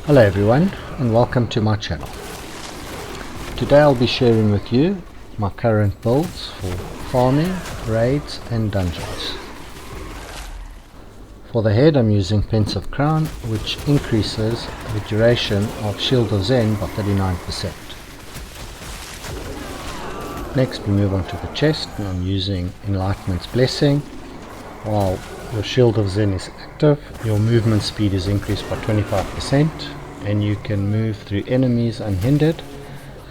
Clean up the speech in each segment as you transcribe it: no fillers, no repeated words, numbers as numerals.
Hello everyone and welcome to my channel. Today I'll be sharing with you my current builds for farming, raids and dungeons. For the head I'm using Pensive Crown, which increases the duration of Shield of Zen by 39%. Next we move on to the chest and I'm using Enlightenment's Blessing. While your Shield of Zen is active, your movement speed is increased by 25% and you can move through enemies unhindered,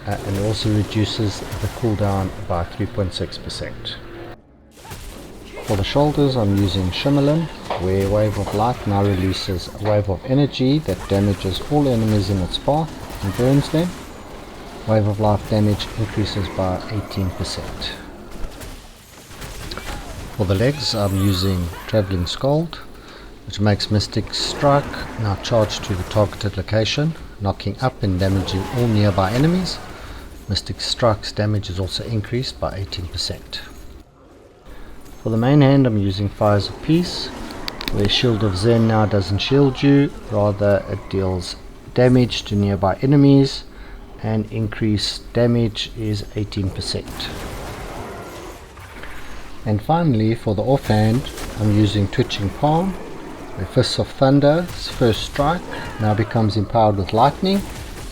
and it also reduces the cooldown by 3.6%. For the shoulders I'm using Shimmerlin, where Wave of Light now releases a wave of energy that damages all enemies in its path and burns them. Wave of Life damage increases by 18%. For the legs I'm using Travelling Scold, which makes Mystic Strike now charge to the targeted location, knocking up and damaging all nearby enemies. Mystic Strike's damage is also increased by 18%. For the main hand I'm using Fires of Peace, where Shield of Zen now doesn't shield you, rather it deals damage to nearby enemies, and increased damage is 18%. And finally, for the offhand I'm using Twitching Palm, where Fists of Thunder's first strike now becomes empowered with lightning,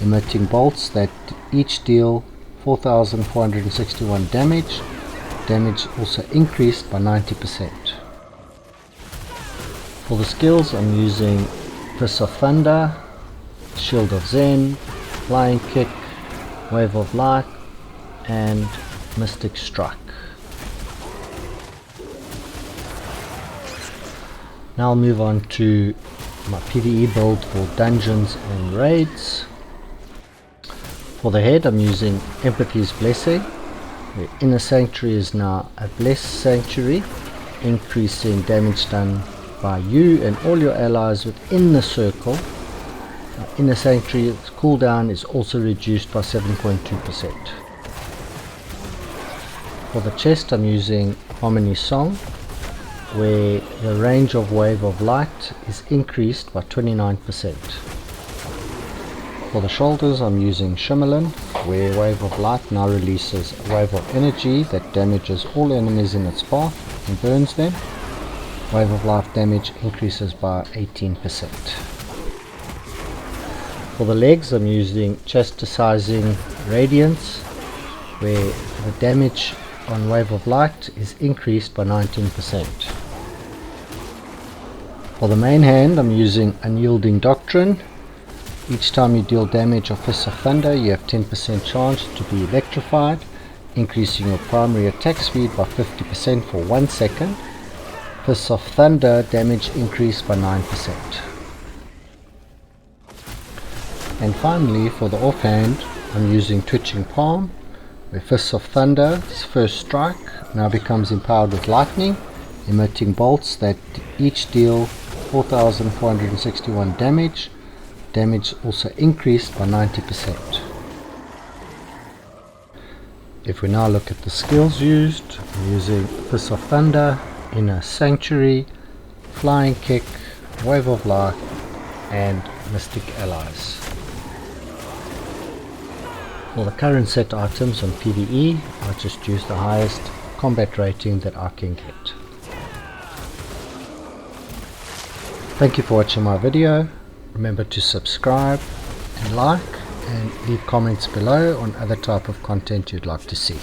emitting bolts that each deal 4,461 damage. Damage also increased by 90%. For the skills I'm using Fists of Thunder, Shield of Zen, Flying Kick, Wave of Light and Mystic Strike. Now I'll move on to my PVE build for dungeons and raids. For the head I'm using Empathy's Blessing, where Inner Sanctuary is now a blessed sanctuary, increasing damage done by you and all your allies within the circle. Inner Sanctuary's cooldown is also reduced by 7.2%. For the chest I'm using Harmony Song, where the range of Wave of Light is increased by 29%. For the shoulders I'm using Shimmerlin, where Wave of Light now releases a wave of energy that damages all enemies in its path and burns them. Wave of Life damage increases by 18%. For the legs I'm using Chastising Radiance, where the damage on Wave of Light is increased by 19%. For the main hand I'm using Unyielding Doctrine. Each time you deal damage of Fists of Thunder you have 10% chance to be electrified, increasing your primary attack speed by 50% for 1 second. Fists of Thunder damage increased by 9%. And finally, for the offhand I'm using Twitching Palm, where Fists of Thunder's first strike now becomes empowered with lightning, emitting bolts that each deal 4,461 damage. Damage also increased by 90%. If we now look at the skills used, I'm using Fists of Thunder, Inner Sanctuary, Flying Kick, Wave of Light and Mystic Allies. For the current set items on PVE, I just use the highest combat rating that I can get. Thank you for watching my video. Remember to subscribe and like and leave comments below on other type of content you'd like to see.